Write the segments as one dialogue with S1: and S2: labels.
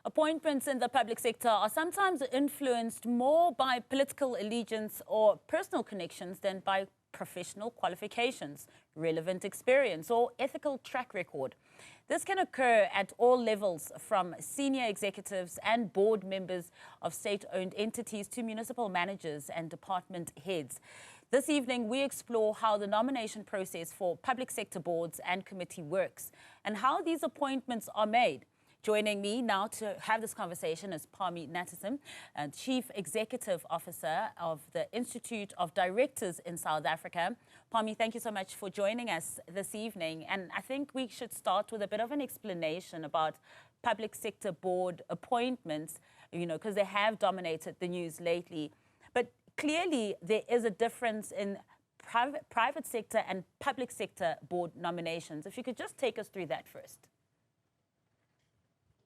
S1: Appointments in the public sector are sometimes influenced more by political allegiance or personal connections than by professional qualifications, relevant experience, or ethical track record. This can occur at all levels, from senior executives and board members of state-owned entities to municipal managers and department heads. This evening, we explore how the nomination process for public sector boards and committee works and how these appointments are made. Joining me now to have this conversation is Parmi Natesan, Chief Executive Officer of the Institute of Directors in South Africa. Parmi, thank you so much for joining us this evening. And I think we should start with a bit of an explanation about public sector board appointments, because they have dominated the news lately. But clearly, there is a difference in private sector and public sector board nominations. If you could just take us through that first.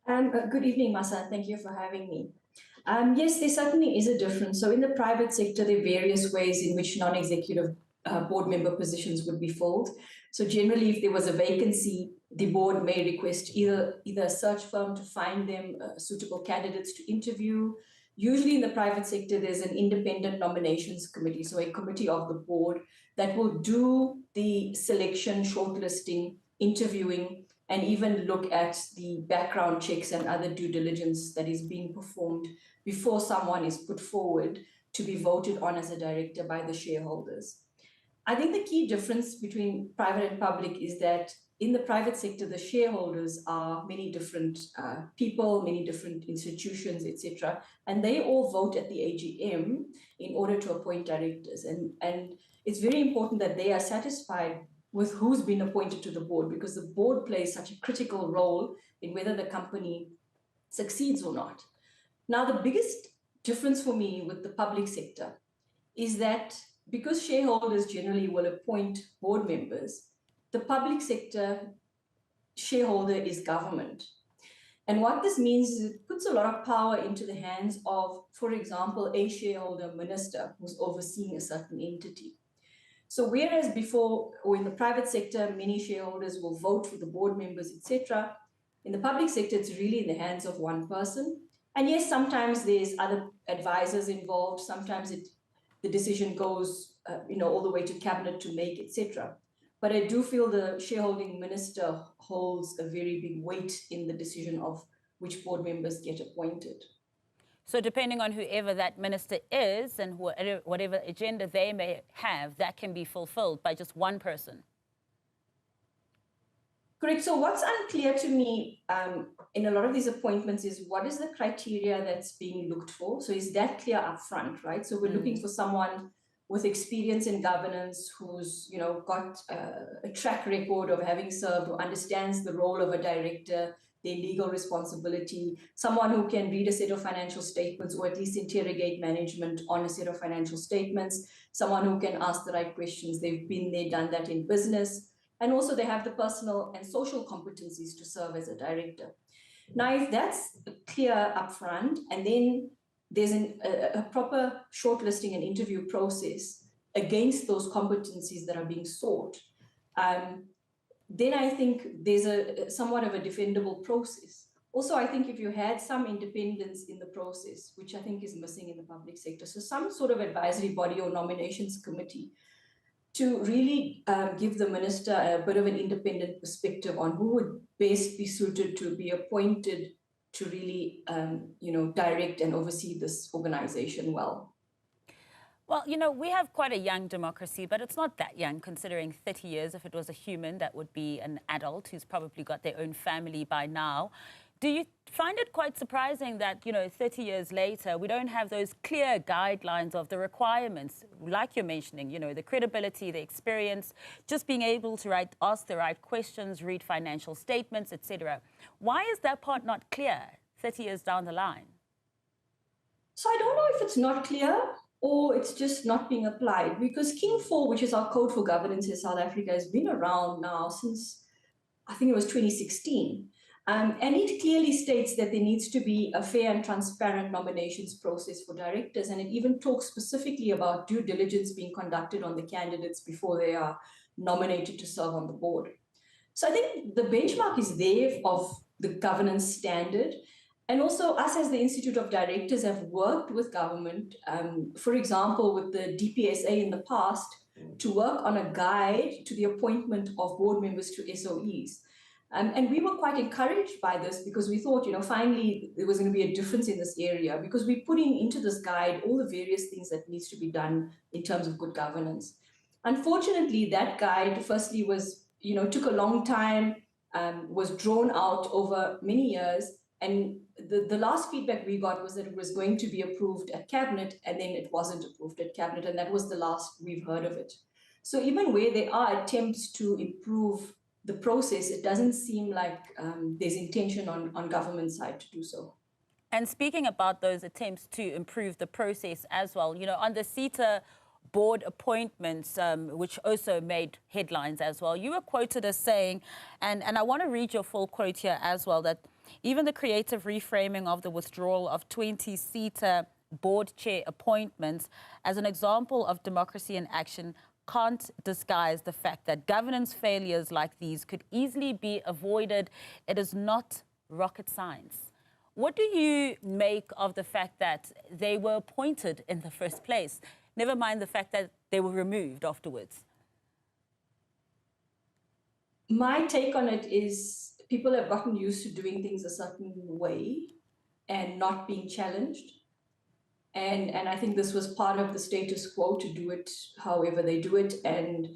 S2: Good evening, Masa. Thank you for having me. Yes, there certainly is a difference. So in the private sector, there are various ways in which non-executive board member positions would be filled. So generally, if there was a vacancy, the board may request either a search firm to find them suitable candidates to interview. Usually in the private sector, there's an independent nominations committee, so a committee of the board that will do the selection, shortlisting, interviewing, and even look at the background checks and other due diligence that is being performed before someone is put forward to be voted on as a director by the shareholders. I think the key difference between private and public is that in the private sector, the shareholders are many different people, many different institutions, etc., and they all vote at the AGM in order to appoint directors. And it's very important that they are satisfied with who's been appointed to the board, because the board plays such a critical role in whether the company succeeds or not. Now, the biggest difference for me with the public sector is that because shareholders generally will appoint board members, the public sector shareholder is government. And what this means is it puts a lot of power into the hands of, for example, a shareholder minister who's overseeing a certain entity. So whereas before, or in the private sector, many shareholders will vote for the board members, etc., in the public sector, it's really in the hands of one person. And yes, sometimes there's other advisors involved. Sometimes the decision goes, all the way to cabinet to make, etc. But I do feel the shareholding minister holds a very big weight in the decision of which board members get appointed.
S1: So depending on whoever that minister is and whatever agenda they may have, that can be fulfilled by just one person.
S2: Correct. So what's unclear to me in a lot of these appointments is what is the criteria that's being looked for? So is that clear up front, right? So we're looking for someone with experience in governance who's got a track record of having served, who understands the role of a director, their legal responsibility, someone who can read a set of financial statements or at least interrogate management on a set of financial statements, someone who can ask the right questions. They've been there, done that in business. And also they have the personal and social competencies to serve as a director. Now, if that's clear upfront, and then there's a proper shortlisting and interview process against those competencies that are being sought, then I think there's somewhat of a defendable process. Also, I think if you had some independence in the process, which I think is missing in the public sector, so some sort of advisory body or nominations committee to really give the minister a bit of an independent perspective on who would best be suited to be appointed to really, direct and oversee this organization well.
S1: Well, we have quite a young democracy, but it's not that young, considering 30 years. If it was a human, that would be an adult who's probably got their own family by now. Do you find it quite surprising that, 30 years later, we don't have those clear guidelines of the requirements, like you're mentioning, the credibility, the experience, just being able to ask the right questions, read financial statements, etc. Why is that part not clear 30 years down the line?
S2: So I don't know if it's not clear or it's just not being applied, because King 4, which is our code for governance in South Africa, has been around now since, I think it was 2016. And it clearly states that there needs to be a fair and transparent nominations process for directors. And it even talks specifically about due diligence being conducted on the candidates before they are nominated to serve on the board. So I think the benchmark is there of the governance standard. And also us as the Institute of Directors have worked with government, for example, with the DPSA in the past, to work on a guide to the appointment of board members to SOEs. And we were quite encouraged by this because we thought, finally there was going to be a difference in this area, because we're putting into this guide all the various things that needs to be done in terms of good governance. Unfortunately, that guide firstly was, took a long time, was drawn out over many years. And the last feedback we got was that it was going to be approved at Cabinet, and then it wasn't approved at Cabinet, and that was the last we've heard of it. So even where there are attempts to improve the process, it doesn't seem like there's intention on government side to do so.
S1: And speaking about those attempts to improve the process as well, on the Sitta board appointments, which also made headlines as well, you were quoted as saying, and I want to read your full quote here as well, that even the creative reframing of the withdrawal of 20 Sitta board chair appointments as an example of democracy in action can't disguise the fact that governance failures like these could easily be avoided. It is not rocket science. What do you make of the fact that they were appointed in the first place? Never mind the fact that they were removed afterwards.
S2: My take on it is people have gotten used to doing things a certain way and not being challenged. And I think this was part of the status quo, to do it however they do it. And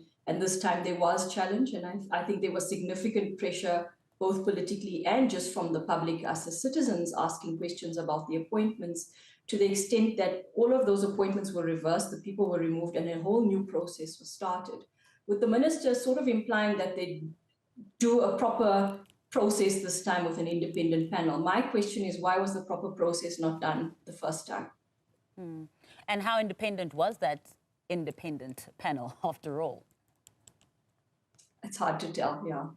S2: this time there was challenge. And I think there was significant pressure, both politically and just from the public, us as citizens, asking questions about the appointments, to the extent that all of those appointments were reversed, the people were removed, and a whole new process was started, with the minister sort of implying that they do a proper process this time with an independent panel. My question is, why was the proper process not done the first time?
S1: And how independent was that independent panel after all?
S2: It's hard to tell, yeah.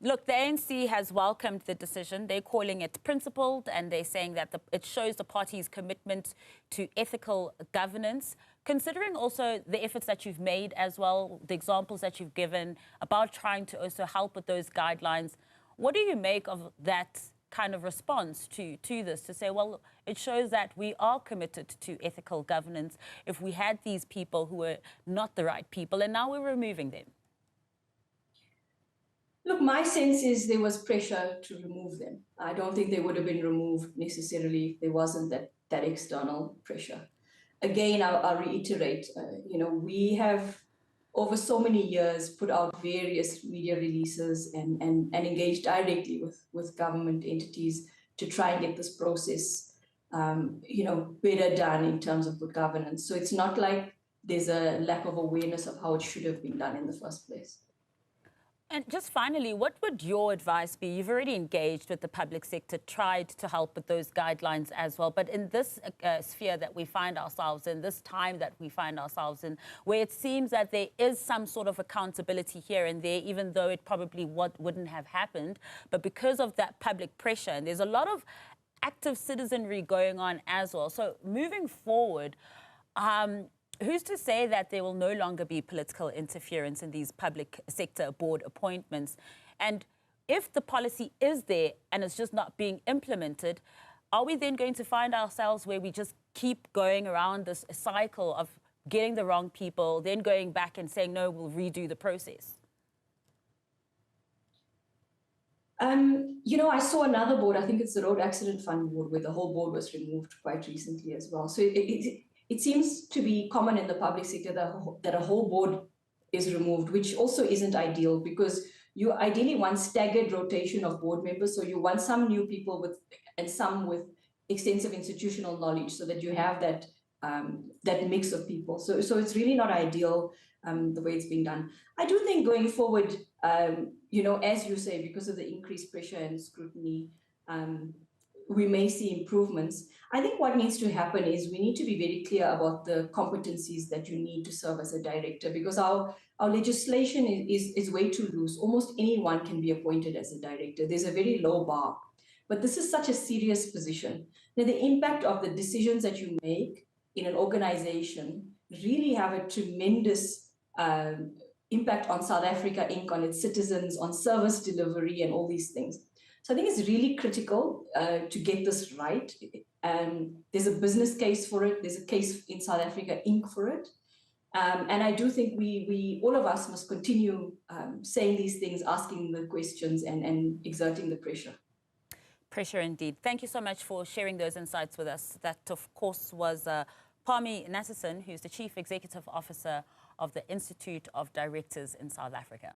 S1: Look, the ANC has welcomed the decision. They're calling it principled, and they're saying that it shows the party's commitment to ethical governance. Considering also the efforts that you've made as well, the examples that you've given about trying to also help with those guidelines, what do you make of that kind of response to this, to say, well, it shows that we are committed to ethical governance if we had these people who were not the right people, and now we're removing them?
S2: Look, my sense is there was pressure to remove them. I don't think they would have been removed necessarily if there wasn't that external pressure. Again, I'll reiterate, we have over so many years put out various media releases and engaged directly with government entities to try and get this process, better done in terms of good governance. So it's not like there's a lack of awareness of how it should have been done in the first place.
S1: And just finally, what would your advice be? You've already engaged with the public sector, tried to help with those guidelines as well. But in this sphere that we find ourselves in, this time that we find ourselves in, where it seems that there is some sort of accountability here and there, even though it probably wouldn't have happened, but because of that public pressure, and there's a lot of active citizenry going on as well. So moving forward, who's to say that there will no longer be political interference in these public sector board appointments? And if the policy is there and it's just not being implemented, are we then going to find ourselves where we just keep going around this cycle of getting the wrong people, then going back and saying, no, we'll redo the process?
S2: I saw another board, I think it's the Road Accident Fund board, where the whole board was removed quite recently as well. So it seems to be common in the public sector that a whole board is removed, which also isn't ideal, because you ideally want staggered rotation of board members. So you want some new people and some with extensive institutional knowledge, so that you have that mix of people. So it's really not ideal the way it's being done. I do think going forward, as you say, because of the increased pressure and scrutiny, we may see improvements. I think what needs to happen is we need to be very clear about the competencies that you need to serve as a director, because our legislation is way too loose. Almost anyone can be appointed as a director. There's a very low bar. But this is such a serious position. Now, the impact of the decisions that you make in an organization really have a tremendous impact on South Africa Inc., on its citizens, on service delivery, and all these things. So I think it's really critical to get this right. There's a business case for it. There's a case in South Africa Inc. for it. And I do think we all of us must continue saying these things, asking the questions and exerting the pressure.
S1: Pressure indeed. Thank you so much for sharing those insights with us. That, of course, was Parmi Natesan, who's the Chief Executive Officer of the Institute of Directors in South Africa.